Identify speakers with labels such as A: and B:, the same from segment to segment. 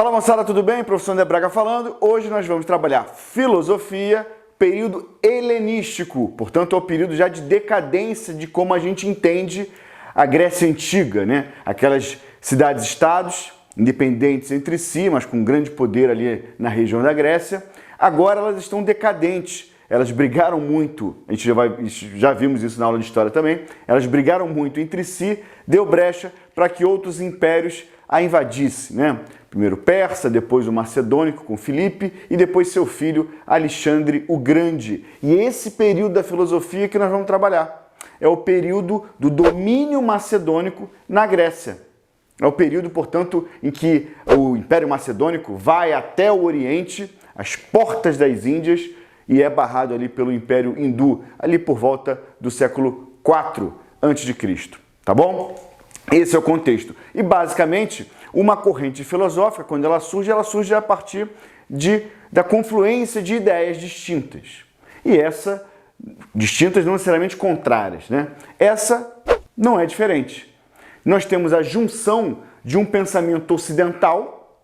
A: Fala moçada, tudo bem? Professor André Braga falando. Hoje nós vamos trabalhar filosofia, período helenístico. Portanto, é o período já de decadência de como a gente entende a Grécia Antiga, né? Aquelas cidades-estados independentes entre si, mas com grande poder ali na região da Grécia. Agora elas estão decadentes. Elas brigaram muito, a gente já vimos isso na aula de história também, elas brigaram muito entre si, deu brecha para que outros impérios a invadissem, né? Primeiro o persa, depois o macedônico com Filipe e depois seu filho Alexandre o Grande. E esse período da filosofia que nós vamos trabalhar é o período do domínio macedônico na Grécia. É o período, portanto, em que o Império Macedônico vai até o Oriente, às portas das Índias, e é barrado ali pelo Império Hindu, ali por volta do século IV a.C., tá bom? Esse é o contexto. E basicamente, uma corrente filosófica, quando ela surge a partir da confluência de ideias distintas. E distintas não necessariamente contrárias, né? Essa não é diferente. Nós temos a junção de um pensamento ocidental,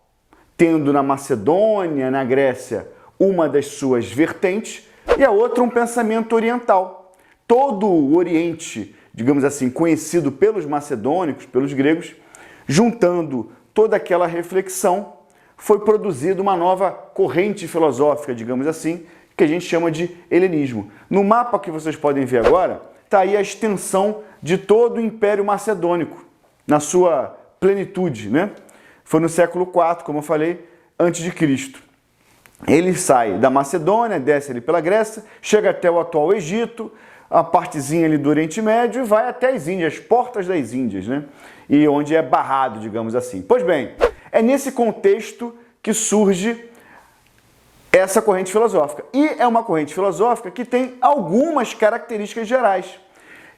A: tendo na Macedônia, na Grécia, uma das suas vertentes, e a outra um pensamento oriental. Todo o Oriente, digamos assim, conhecido pelos macedônicos, pelos gregos, juntando toda aquela reflexão, foi produzida uma nova corrente filosófica, digamos assim, que a gente chama de helenismo. No mapa que vocês podem ver agora, está aí a extensão de todo o Império Macedônico, na sua plenitude, né? Foi no século IV, como eu falei, antes de Cristo. Ele sai da Macedônia, desce ali pela Grécia, chega até o atual Egito, a partezinha ali do Oriente Médio e vai até as Índias, as portas das Índias, né? E onde é barrado, digamos assim. Pois bem, é nesse contexto que surge essa corrente filosófica. E é uma corrente filosófica que tem algumas características gerais.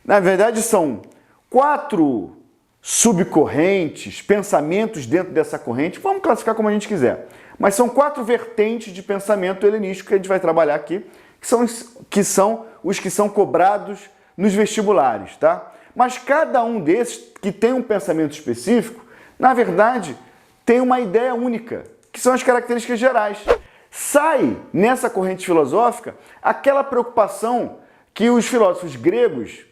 A: Na verdade, são 4 subcorrentes, pensamentos dentro dessa corrente, vamos classificar como a gente quiser. Mas são 4 vertentes de pensamento helenístico que a gente vai trabalhar aqui, que são os que são cobrados nos vestibulares, tá? Mas cada um desses, que tem um pensamento específico, na verdade, tem uma ideia única, que são as características gerais. Sai nessa corrente filosófica aquela preocupação que os filósofos gregos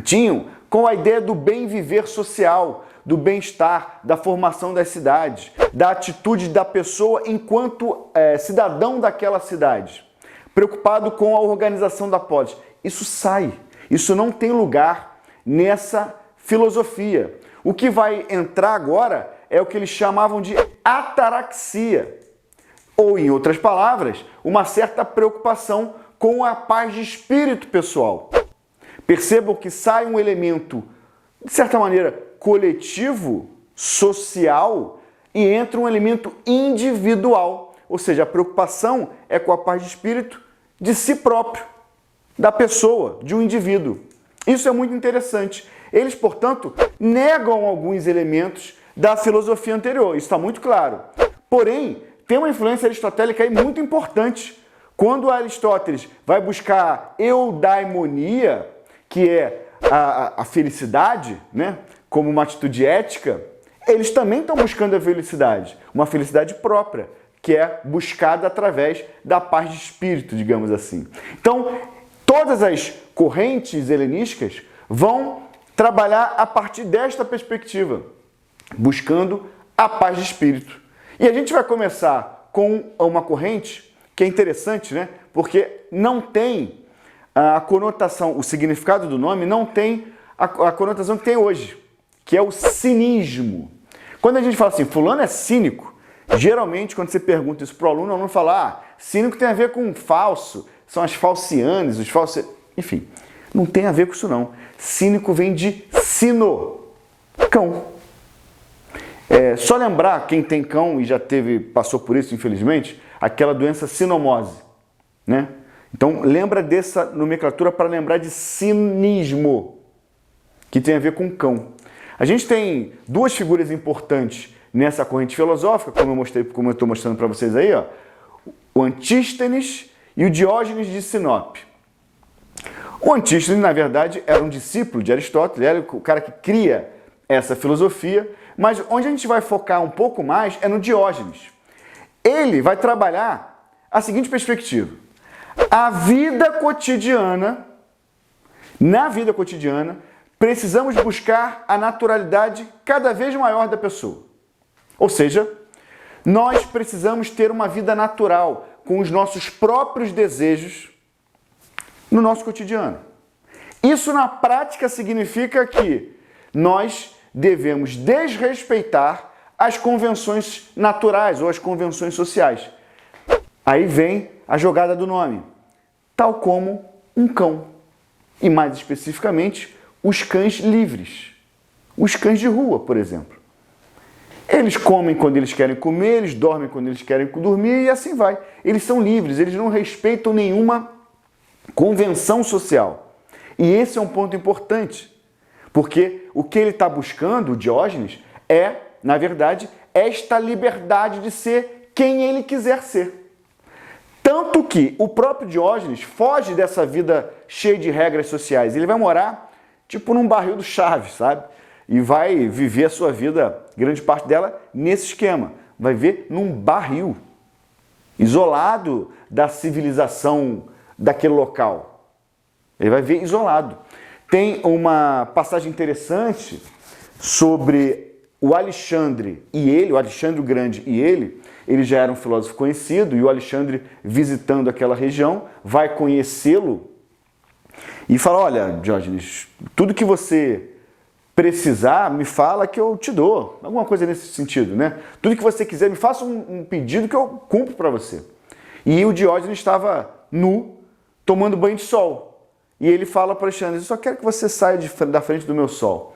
A: tinham com a ideia do bem viver social, do bem-estar, da formação das cidades, da atitude da pessoa enquanto cidadão daquela cidade, preocupado com a organização da polis. Isso sai, isso não tem lugar nessa filosofia. O que vai entrar agora é o que eles chamavam de ataraxia, ou, em outras palavras, uma certa preocupação com a paz de espírito pessoal. Percebam que sai um elemento, de certa maneira, coletivo, social, e entra um elemento individual. Ou seja, a preocupação é com a paz de espírito de si próprio, da pessoa, de um indivíduo. Isso é muito interessante. Eles, portanto, negam alguns elementos da filosofia anterior. Isso está muito claro. Porém, tem uma influência aristotélica aí muito importante. Quando Aristóteles vai buscar eudaimonia, que é a felicidade, né, como uma atitude ética, eles também estão buscando a felicidade, uma felicidade própria, que é buscada através da paz de espírito, digamos assim. Então, todas as correntes helenísticas vão trabalhar a partir desta perspectiva, buscando a paz de espírito. E a gente vai começar com uma corrente que é interessante, né? Porque não tem a conotação, o significado do nome não tem a conotação que tem hoje, que é o cinismo. Quando a gente fala assim, fulano é cínico, geralmente quando você pergunta isso para o aluno fala, cínico tem a ver com falso, são as falcianes, os falsos... Enfim, não tem a ver com isso não. Cínico vem de sino, cão. Só lembrar, quem tem cão e já passou por isso, infelizmente, aquela doença sinomose, né? Então, lembra dessa nomenclatura para lembrar de cinismo, que tem a ver com cão. A gente tem 2 figuras importantes nessa corrente filosófica, como eu estou mostrando para vocês aí, ó, o Antístenes e o Diógenes de Sinope. O Antístenes, na verdade, era um discípulo de Aristóteles, era o cara que cria essa filosofia, Mas onde a gente vai focar um pouco mais é no Diógenes. Ele vai trabalhar a seguinte perspectiva. A vida cotidiana, na vida cotidiana, precisamos buscar a naturalidade cada vez maior da pessoa. Ou seja, nós precisamos ter uma vida natural, com os nossos próprios desejos no nosso cotidiano. Isso na prática significa que nós devemos desrespeitar as convenções naturais ou as convenções sociais. Aí vem a jogada do nome, tal como um cão. E mais especificamente, os cães livres. Os cães de rua, por exemplo. Eles comem quando eles querem comer, eles dormem quando eles querem dormir e assim vai. Eles são livres, eles não respeitam nenhuma convenção social. E esse é um ponto importante, porque o que ele está buscando, o Diógenes, é, na verdade, esta liberdade de ser quem ele quiser ser. Tanto que o próprio Diógenes foge dessa vida cheia de regras sociais. Ele vai morar, tipo, num barril do Chaves, sabe? E vai viver a sua vida, grande parte dela, nesse esquema. Vai viver num barril, isolado da civilização daquele local. Ele vai viver isolado. Tem uma passagem interessante sobre o Alexandre e ele, o Alexandre o Grande e ele já era um filósofo conhecido, e o Alexandre, visitando aquela região, vai conhecê-lo e fala, olha, Diógenes, tudo que você precisar, me fala que eu te dou. Alguma coisa nesse sentido, né? Tudo que você quiser, me faça um pedido que eu cumpro para você. E o Diógenes estava nu, tomando banho de sol. E ele fala para Alexandre, eu só quero que você saia da frente do meu sol.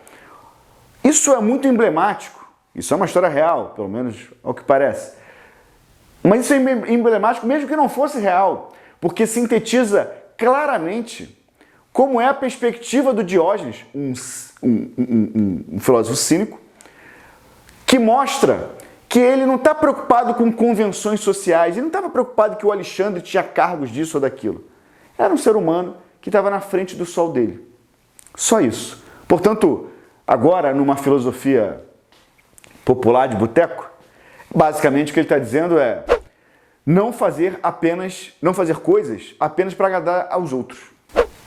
A: Isso é muito emblemático. Isso é uma história real, pelo menos ao que parece. Mas isso é emblemático mesmo que não fosse real, porque sintetiza claramente como é a perspectiva do Diógenes, um filósofo cínico, que mostra que ele não está preocupado com convenções sociais, ele não estava preocupado que o Alexandre tinha cargos disso ou daquilo. Era um ser humano que estava na frente do sol dele. Só isso. Portanto, agora, numa filosofia popular de boteco, basicamente o que ele está dizendo é não fazer coisas apenas para agradar aos outros.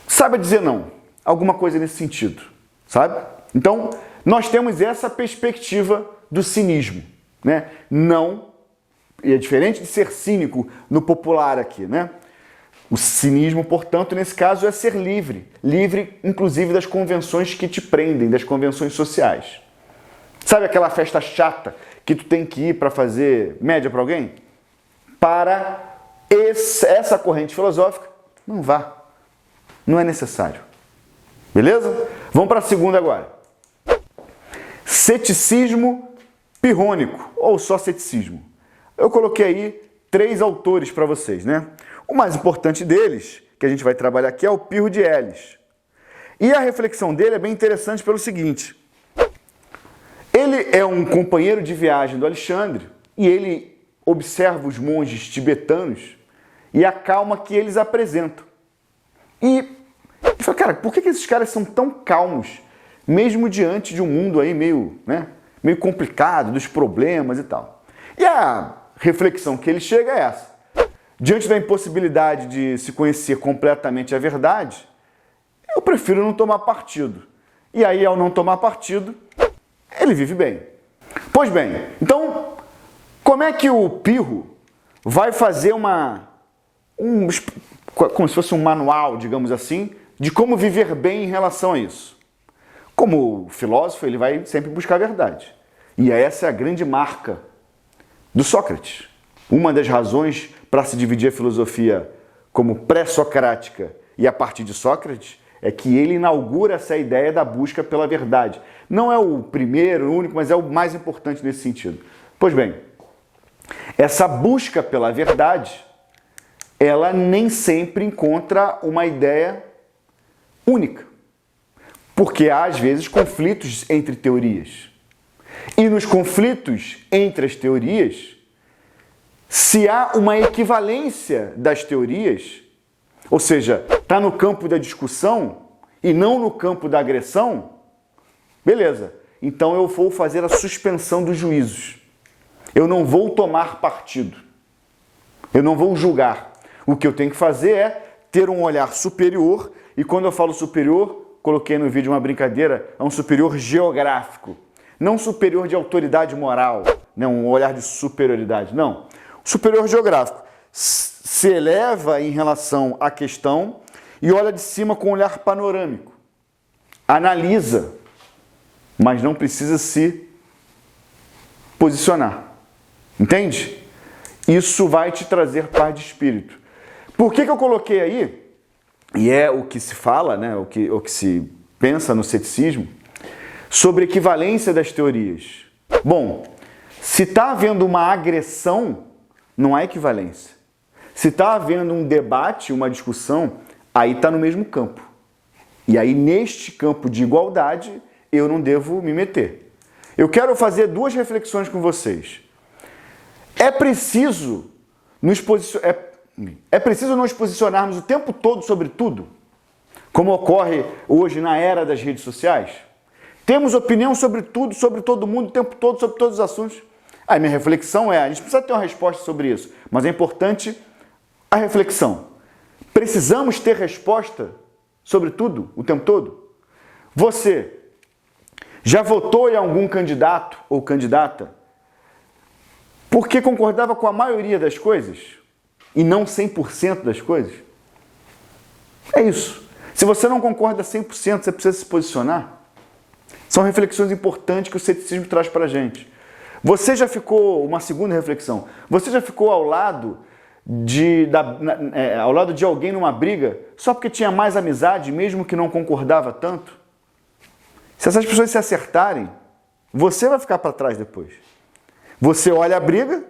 A: Saiba dizer não. Alguma coisa nesse sentido, sabe? Então, nós temos essa perspectiva do cinismo, né? Não, e é diferente de ser cínico no popular aqui, né? O cinismo, portanto, nesse caso é ser livre. Livre, inclusive, das convenções que te prendem, das convenções sociais. Sabe aquela festa chata que tu tem que ir para fazer média para alguém? Para essa corrente filosófica, não vá. Não é necessário. Beleza? Vamos para a segunda agora. Ceticismo pirrônico, ou só ceticismo. Eu coloquei aí 3 autores para vocês, né? O mais importante deles, que a gente vai trabalhar aqui, é o Pirro de Elis. E a reflexão dele é bem interessante pelo seguinte. Ele é um companheiro de viagem do Alexandre e ele observa os monges tibetanos e a calma que eles apresentam. E ele fala, cara, por que esses caras são tão calmos, mesmo diante de um mundo aí meio complicado, dos problemas e tal? E a reflexão que ele chega é essa. Diante da impossibilidade de se conhecer completamente a verdade, eu prefiro não tomar partido. E aí, ao não tomar partido, ele vive bem. Pois bem, então, como é que o Pirro vai fazer como se fosse um manual, digamos assim, de como viver bem em relação a isso? Como filósofo, ele vai sempre buscar a verdade. E essa é a grande marca do Sócrates. Uma das razões para se dividir a filosofia como pré-socrática e a partir de Sócrates é que ele inaugura essa ideia da busca pela verdade. Não é o primeiro, o único, mas é o mais importante nesse sentido. Pois bem, essa busca pela verdade, ela nem sempre encontra uma ideia única. Porque há, às vezes, conflitos entre teorias. E nos conflitos entre as teorias, se há uma equivalência das teorias, ou seja, está no campo da discussão e não no campo da agressão, beleza. então eu vou fazer a suspensão dos juízos. Eu não vou tomar partido. Eu não vou julgar. O que eu tenho que fazer é ter um olhar superior, e quando eu falo superior, coloquei no vídeo uma brincadeira, é um superior geográfico. Não superior de autoridade moral, né? Um olhar de superioridade, não. Superior geográfico. Se eleva em relação à questão e olha de cima com um olhar panorâmico. Analisa, mas não precisa se posicionar. Entende? Isso vai te trazer paz de espírito. Por que eu coloquei aí? E é o que se fala, né? o que se pensa no ceticismo, sobre equivalência das teorias. Bom, se está havendo uma agressão, não há equivalência. Se está havendo um debate, uma discussão, aí está no mesmo campo. E aí, neste campo de igualdade, eu não devo me meter. Eu quero fazer duas reflexões com vocês. É preciso nos posicionarmos o tempo todo sobre tudo, como ocorre hoje na era das redes sociais? Temos opinião sobre tudo, sobre todo mundo, o tempo todo, sobre todos os assuntos. Aí minha reflexão é, a gente precisa ter uma resposta sobre isso, mas é importante a reflexão. Precisamos ter resposta sobre tudo, o tempo todo? Você já votou em algum candidato ou candidata porque concordava com a maioria das coisas e não 100% das coisas? É isso. Se você não concorda 100%, você precisa se posicionar. São reflexões importantes que o ceticismo traz para a gente. Você já ficou, uma segunda reflexão, você já ficou ao lado de alguém numa briga só porque tinha mais amizade, mesmo que não concordava tanto? Se essas pessoas se acertarem, você vai ficar para trás depois. Você olha a briga,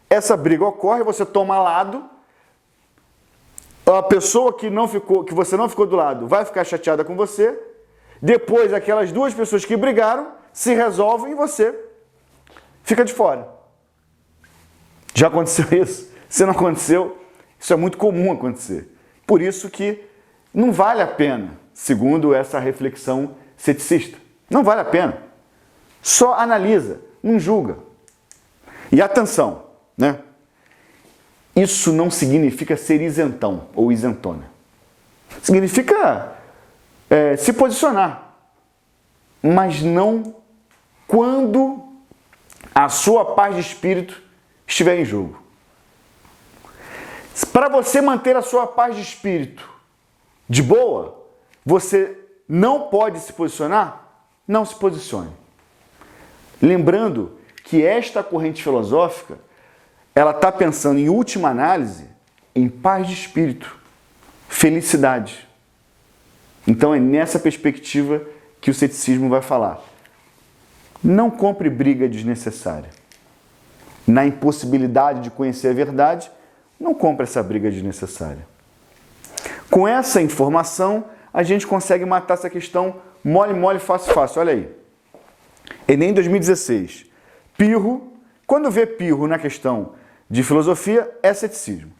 A: essa briga ocorre, você toma lado, a pessoa que você não ficou do lado vai ficar chateada com você, depois aquelas duas pessoas que brigaram se resolvem e você fica de fora. Já aconteceu isso? Se não aconteceu, isso é muito comum acontecer. Por isso que não vale a pena, segundo essa reflexão ceticista. Não vale a pena. Só analisa, não julga. E atenção, né? Isso não significa ser isentão ou isentona. Significa se posicionar, mas não quando a sua paz de espírito estiver em jogo. Para você manter a sua paz de espírito de boa, você não pode se posicionar? Não se posicione. Lembrando que esta corrente filosófica, ela está pensando, em última análise, em paz de espírito, felicidade. Então é nessa perspectiva que o ceticismo vai falar. Não compre briga desnecessária. Na impossibilidade de conhecer a verdade, não compre essa briga desnecessária. Com essa informação, a gente consegue matar essa questão mole, mole, fácil, fácil. Olha aí. Enem 2016. Pirro, quando vê Pirro na questão de filosofia, é ceticismo.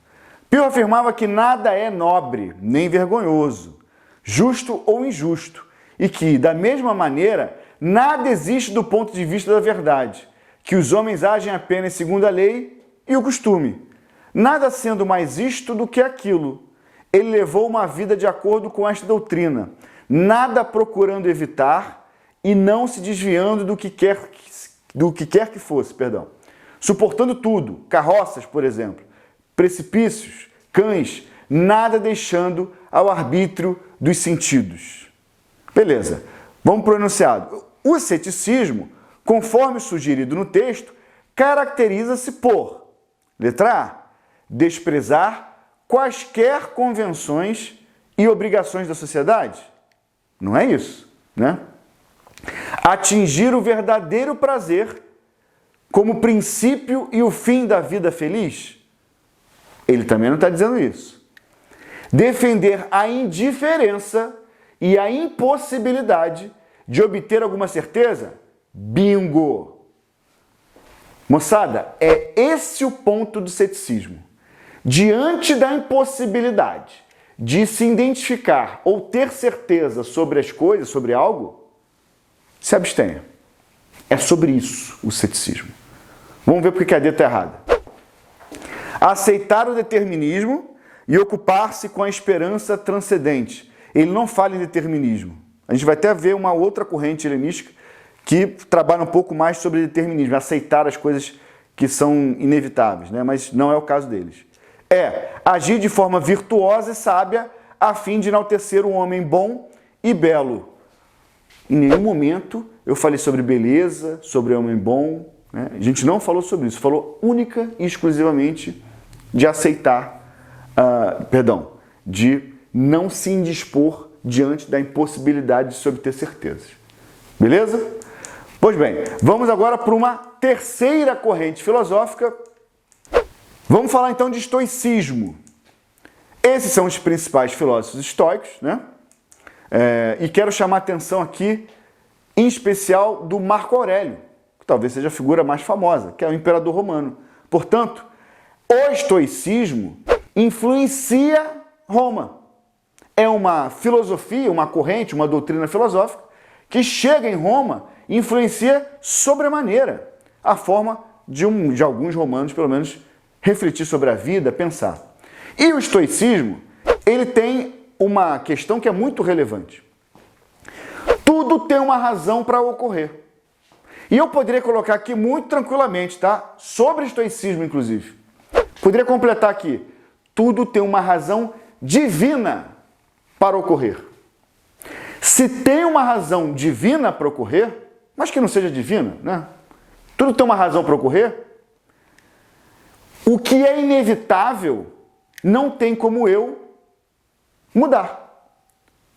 A: Pirro afirmava que nada é nobre, nem vergonhoso, justo ou injusto, e que, da mesma maneira, nada existe do ponto de vista da verdade, que os homens agem apenas segundo a lei e o costume, nada sendo mais isto do que aquilo. Ele levou uma vida de acordo com esta doutrina, nada procurando evitar e não se desviando do que quer que fosse, suportando tudo, carroças, por exemplo, precipícios, cães, nada deixando ao arbítrio dos sentidos. Beleza, vamos para o enunciado. O ceticismo, conforme sugerido no texto, caracteriza-se por, letra A, desprezar quaisquer convenções e obrigações da sociedade. Não é isso, né? Atingir o verdadeiro prazer como princípio e o fim da vida feliz. Ele também não está dizendo isso. Defender a indiferença e a impossibilidade de obter alguma certeza? Bingo! Moçada, é esse o ponto do ceticismo. Diante da impossibilidade de se identificar ou ter certeza sobre as coisas, sobre algo, se abstenha. É sobre isso o ceticismo. Vamos ver porque que a D está errada. Aceitar o determinismo e ocupar-se com a esperança transcendente. Ele não fala em determinismo. A gente vai até ver uma outra corrente helenística que trabalha um pouco mais sobre determinismo, aceitar as coisas que são inevitáveis, né? Mas não é o caso deles. É agir de forma virtuosa e sábia a fim de enaltecer um homem bom e belo. Em nenhum momento eu falei sobre beleza, sobre homem bom, né? A gente não falou sobre isso, falou única e exclusivamente de aceitar, de não se indispor diante da impossibilidade de se obter certezas. Beleza? Pois bem, vamos agora para uma terceira corrente filosófica. Vamos falar então de estoicismo. Esses são os principais filósofos estoicos, né? E quero chamar a atenção aqui, em especial, do Marco Aurélio, que talvez seja a figura mais famosa, que é o imperador romano. Portanto, o estoicismo influencia Roma. É uma filosofia, uma corrente, uma doutrina filosófica que chega em Roma e influencia sobremaneira a forma de alguns romanos, pelo menos, refletir sobre a vida, pensar. E o estoicismo, ele tem uma questão que é muito relevante. Tudo tem uma razão para ocorrer. E eu poderia colocar aqui muito tranquilamente, tá? Sobre estoicismo, inclusive. Poderia completar aqui. Tudo tem uma razão divina para ocorrer. Se tem uma razão divina para ocorrer, mas que não seja divina, né? Tudo tem uma razão para ocorrer. O que é inevitável não tem como eu mudar.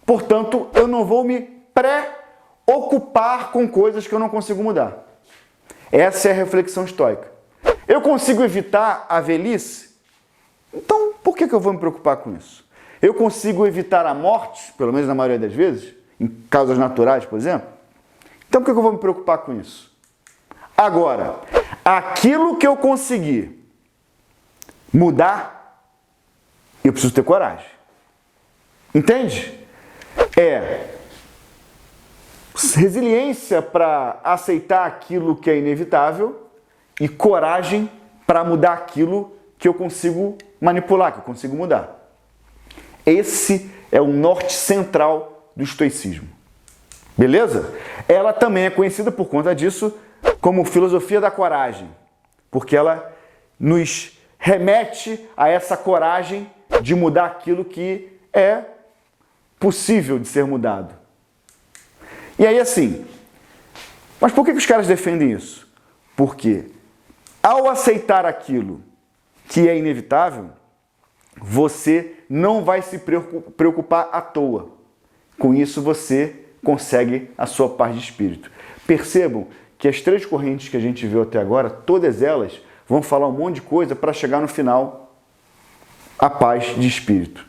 A: Portanto, eu não vou me preocupar com coisas que eu não consigo mudar. Essa é a reflexão estoica. Eu consigo evitar a velhice? Então, por que eu vou me preocupar com isso? Eu consigo evitar a morte, pelo menos na maioria das vezes, em causas naturais, por exemplo? Então, por que eu vou me preocupar com isso? Agora, aquilo que eu conseguir mudar, eu preciso ter coragem. Entende? É resiliência para aceitar aquilo que é inevitável e coragem para mudar aquilo que eu consigo manipular, que eu consigo mudar. Esse é o norte central do estoicismo. Beleza? Ela também é conhecida por conta disso como filosofia da coragem, porque ela nos remete a essa coragem de mudar aquilo que é possível de ser mudado. E aí assim, mas por que os caras defendem isso? Porque ao aceitar aquilo que é inevitável, você não vai se preocupar à toa. Com isso você consegue a sua paz de espírito. Percebam que as três correntes que a gente viu até agora, todas elas vão falar um monte de coisa para chegar no final a paz de espírito.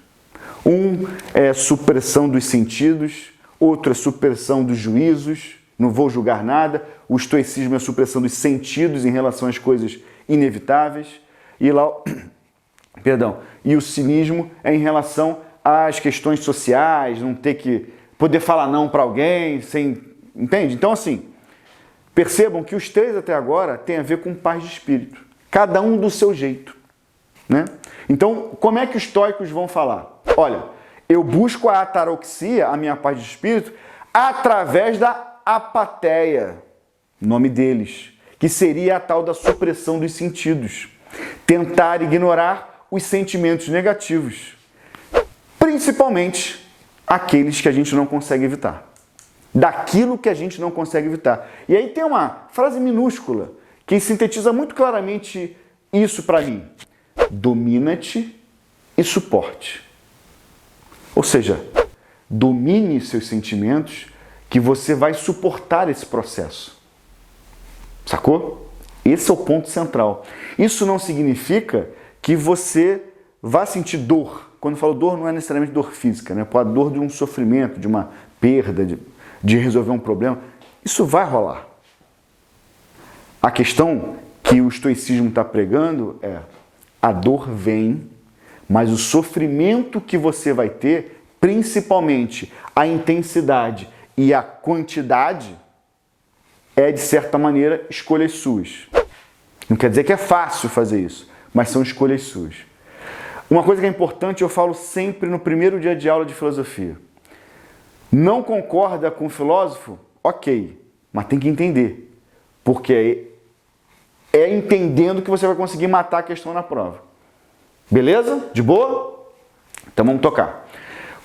A: Um é supressão dos sentidos, outro é supressão dos juízos, não vou julgar nada. O estoicismo é a supressão dos sentidos em relação às coisas inevitáveis. E o cinismo é em relação às questões sociais, não ter que poder falar não para alguém, entende? Então assim, percebam que os três até agora têm a ver com paz de espírito, cada um do seu jeito, né? Então, como é que os estoicos vão falar? Olha, eu busco a ataroxia, a minha paz de espírito, através da apatheia, nome deles, que seria a tal da supressão dos sentidos. Tentar ignorar os sentimentos negativos, principalmente aqueles que a gente não consegue evitar. Daquilo que a gente não consegue evitar. E aí tem uma frase minúscula que sintetiza muito claramente isso para mim. Domina-te e suporte. Ou seja, domine seus sentimentos que você vai suportar esse processo. Sacou? Esse é o ponto central. Isso não significa que você vá sentir dor. Quando eu falo dor, não é necessariamente dor física, né? Pode dor de um sofrimento, de uma perda, de resolver um problema. Isso vai rolar. A questão que o estoicismo está pregando é: a dor vem, mas o sofrimento que você vai ter, principalmente a intensidade e a quantidade, é, de certa maneira, escolhas suas. Não quer dizer que é fácil fazer isso, mas são escolhas suas. Uma coisa que é importante, eu falo sempre no primeiro dia de aula de filosofia. Não concorda com o filósofo? Ok, mas tem que entender. Porque é entendendo que você vai conseguir matar a questão na prova. Beleza? De boa? Então vamos tocar.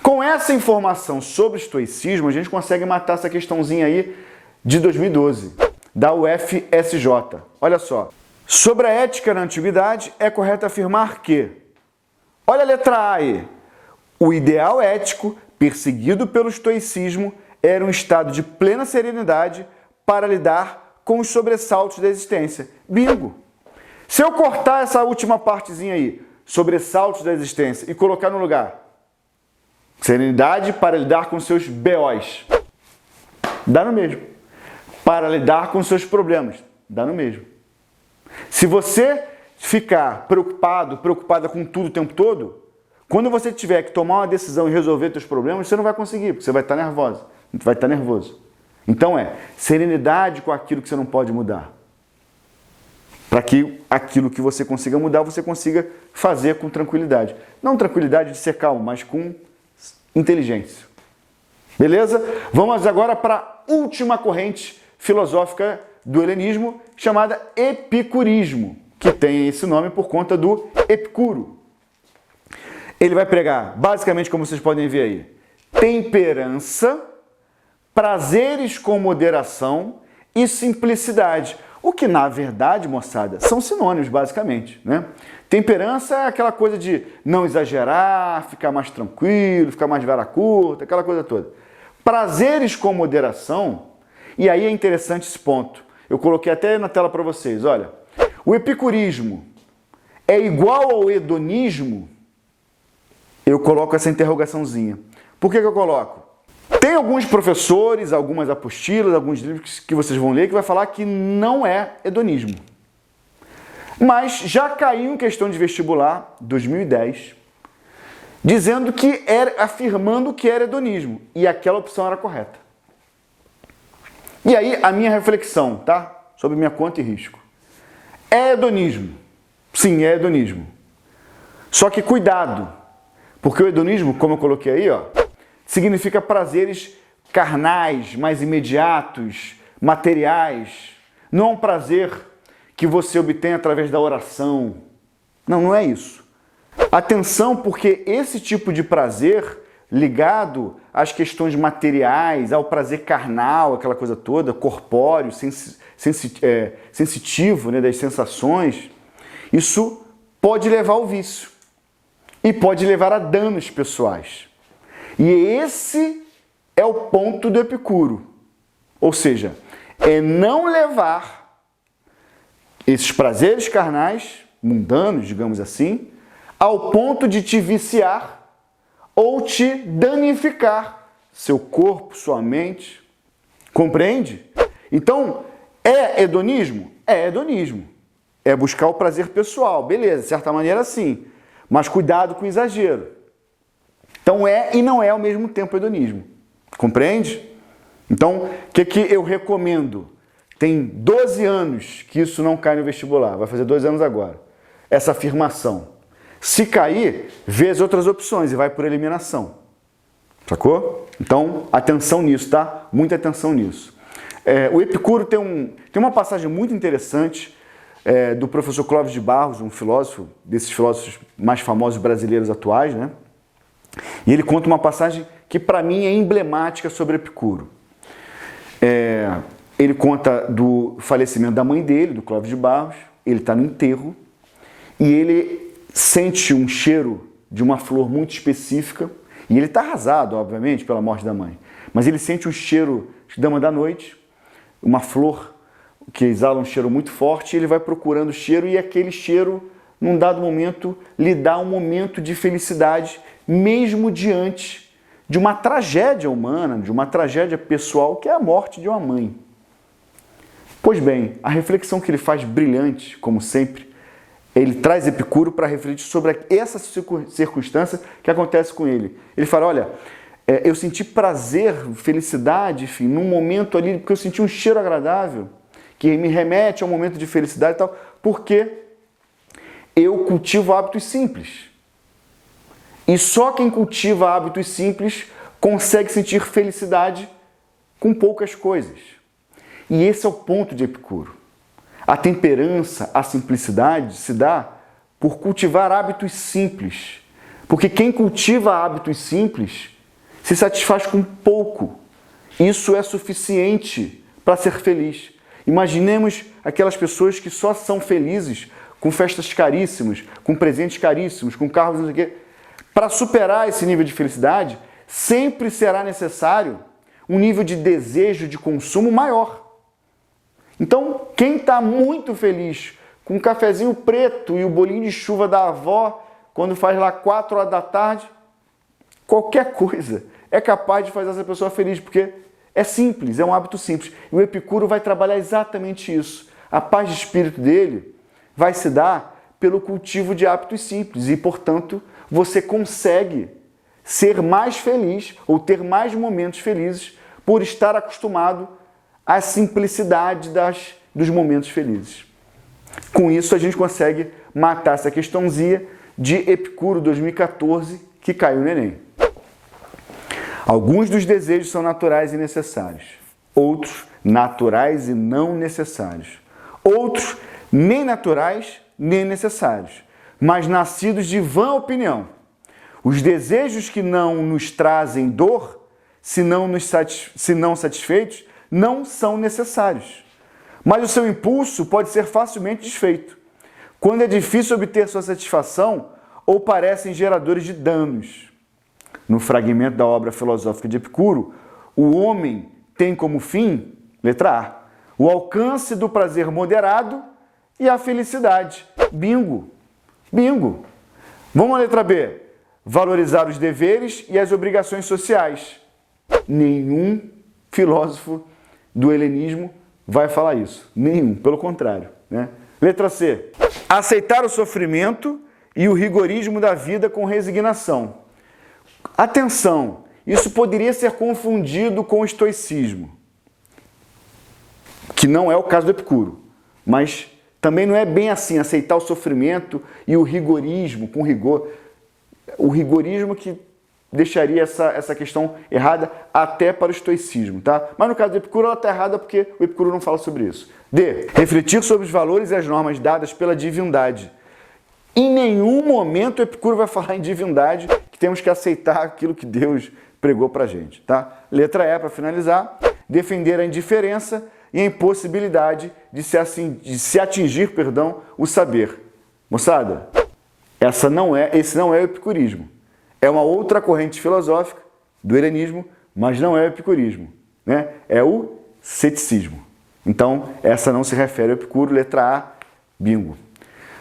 A: Com essa informação sobre o estoicismo, a gente consegue matar essa questãozinha aí de 2012, da UFSJ. Olha só. Sobre a ética na antiguidade, é correto afirmar que, olha a letra A aí, o ideal ético perseguido pelo estoicismo era um estado de plena serenidade para lidar com os sobressaltos da existência. Bingo! Se eu cortar essa última partezinha aí, sobressaltos da existência, e colocar no lugar serenidade para lidar com seus BOs, dá no mesmo. Para lidar com seus problemas, dá no mesmo. Se você ficar preocupada com tudo o tempo todo, quando você tiver que tomar uma decisão e resolver seus problemas, você não vai conseguir, porque você vai estar nervosa, vai estar nervoso. Então serenidade com aquilo que você não pode mudar. Para que aquilo que você consiga mudar, você consiga fazer com tranquilidade. Não tranquilidade de ser calmo, mas com inteligência. Beleza? Vamos agora para a última corrente filosófica do helenismo, chamada epicurismo, que tem esse nome por conta do Epicuro. Ele vai pregar, basicamente, como vocês podem ver aí, temperança, prazeres com moderação e simplicidade. O que, na verdade, moçada, são sinônimos, basicamente, né? Temperança é aquela coisa de não exagerar, ficar mais tranquilo, ficar mais vara curta, aquela coisa toda. Prazeres com moderação, e aí é interessante esse ponto. Eu coloquei até na tela para vocês, olha. O epicurismo é igual ao hedonismo? Eu coloco essa interrogaçãozinha. Por que eu coloco? Tem alguns professores, algumas apostilas, alguns livros que vocês vão ler que vai falar que não é hedonismo. Mas já caiu em questão de vestibular, 2010, dizendo que afirmando que era hedonismo e aquela opção era correta. E aí a minha reflexão, tá? Sobre minha conta e risco. É hedonismo. Sim, é hedonismo. Só que cuidado, porque o hedonismo, como eu coloquei aí, ó, significa prazeres carnais, mais imediatos, materiais. Não é um prazer que você obtém através da oração. Não, não é isso. Atenção, porque esse tipo de prazer ligado às questões materiais, ao prazer carnal, aquela coisa toda, corpóreo, sensitivo, né, das sensações, isso pode levar ao vício e pode levar a danos pessoais. E esse é o ponto do Epicuro. Ou seja, é não levar esses prazeres carnais, mundanos, digamos assim, ao ponto de te viciar ou te danificar seu corpo, sua mente. Compreende? Então, é hedonismo? É hedonismo. É buscar o prazer pessoal. Beleza, de certa maneira sim. Mas cuidado com o exagero. Então é e não é ao mesmo tempo hedonismo. Compreende? Então, o que eu recomendo? Tem 12 anos que isso não cai no vestibular. Vai fazer 2 anos agora. Essa afirmação. Se cair, vê as outras opções e vai por eliminação. Sacou? Então, atenção nisso, tá? Muita atenção nisso. O Epicuro tem uma passagem muito interessante do professor Clóvis de Barros, um filósofo, desses filósofos mais famosos brasileiros atuais, né? E ele conta uma passagem que para mim é emblemática sobre Epicuro. Ele conta do falecimento da mãe dele, do Clóvis de Barros. Ele está no enterro e ele sente um cheiro de uma flor muito específica e ele está arrasado, obviamente, pela morte da mãe. Mas ele sente um cheiro de dama da noite, uma flor que exala um cheiro muito forte, e ele vai procurando o cheiro e aquele cheiro, num dado momento, lhe dá um momento de felicidade, mesmo diante de uma tragédia humana, de uma tragédia pessoal, que é a morte de uma mãe. Pois bem, a reflexão que ele faz brilhante, como sempre, ele traz Epicuro para refletir sobre essa circunstância que acontece com ele. Ele fala, olha, eu senti prazer, felicidade, enfim, num momento ali, porque eu senti um cheiro agradável, que me remete a um momento de felicidade e tal, porque eu cultivo hábitos simples. E só quem cultiva hábitos simples consegue sentir felicidade com poucas coisas. E esse é o ponto de Epicuro. A temperança, a simplicidade se dá por cultivar hábitos simples. Porque quem cultiva hábitos simples se satisfaz com pouco. Isso é suficiente para ser feliz. Imaginemos aquelas pessoas que só são felizes com festas caríssimas, com presentes caríssimos, com carros, não sei o quê. Para superar esse nível de felicidade, sempre será necessário um nível de desejo de consumo maior. Então, quem está muito feliz com um cafezinho preto e o bolinho de chuva da avó, quando faz lá 4 horas da tarde, qualquer coisa é capaz de fazer essa pessoa feliz, porque é simples, é um hábito simples. E o Epicuro vai trabalhar exatamente isso. A paz de espírito dele vai se dar pelo cultivo de hábitos simples e, portanto, você consegue ser mais feliz ou ter mais momentos felizes por estar acostumado à simplicidade dos momentos felizes. Com isso, a gente consegue matar essa questãozinha de Epicuro 2014 que caiu no Enem. Alguns dos desejos são naturais e necessários. Outros, naturais e não necessários. Outros, nem naturais, nem necessários, mas nascidos de vã opinião. Os desejos que não nos trazem dor, se não satisfeitos, não são necessários. Mas o seu impulso pode ser facilmente desfeito, quando é difícil obter sua satisfação ou parecem geradores de danos. No fragmento da obra filosófica de Epicuro, o homem tem como fim, letra A, o alcance do prazer moderado e a felicidade. Bingo! Bingo! Vamos à letra B. Valorizar os deveres e as obrigações sociais. Nenhum filósofo do helenismo vai falar isso. Nenhum, pelo contrário, né? Letra C. Aceitar o sofrimento e o rigorismo da vida com resignação. Atenção, isso poderia ser confundido com o estoicismo, que não é o caso do Epicuro, mas também não é bem assim, aceitar o sofrimento e o rigorismo, com rigor. O rigorismo que deixaria essa questão errada até para o estoicismo, tá? Mas no caso do Epicuro ela está errada porque o Epicuro não fala sobre isso. D. Refletir sobre os valores e as normas dadas pela divindade. Em nenhum momento o Epicuro vai falar em divindade, que temos que aceitar aquilo que Deus pregou pra gente, tá? Letra E, para finalizar. Defender a indiferença e a impossibilidade de se atingir, o saber. Moçada, esse não é o epicurismo. É uma outra corrente filosófica do helenismo, mas não é o epicurismo, né? É o ceticismo. Então, essa não se refere ao Epicuro, letra A, bingo.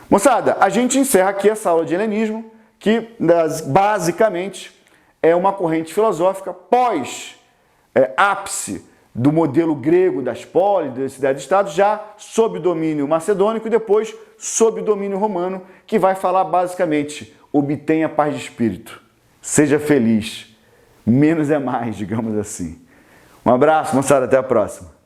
A: Moçada, a gente encerra aqui essa aula de helenismo, que basicamente é uma corrente filosófica pós-ápice do modelo grego das polis, das cidades-estados, já sob domínio macedônico e depois sob domínio romano, que vai falar basicamente: obtenha paz de espírito, seja feliz, menos é mais, digamos assim. Um abraço, moçada, até a próxima.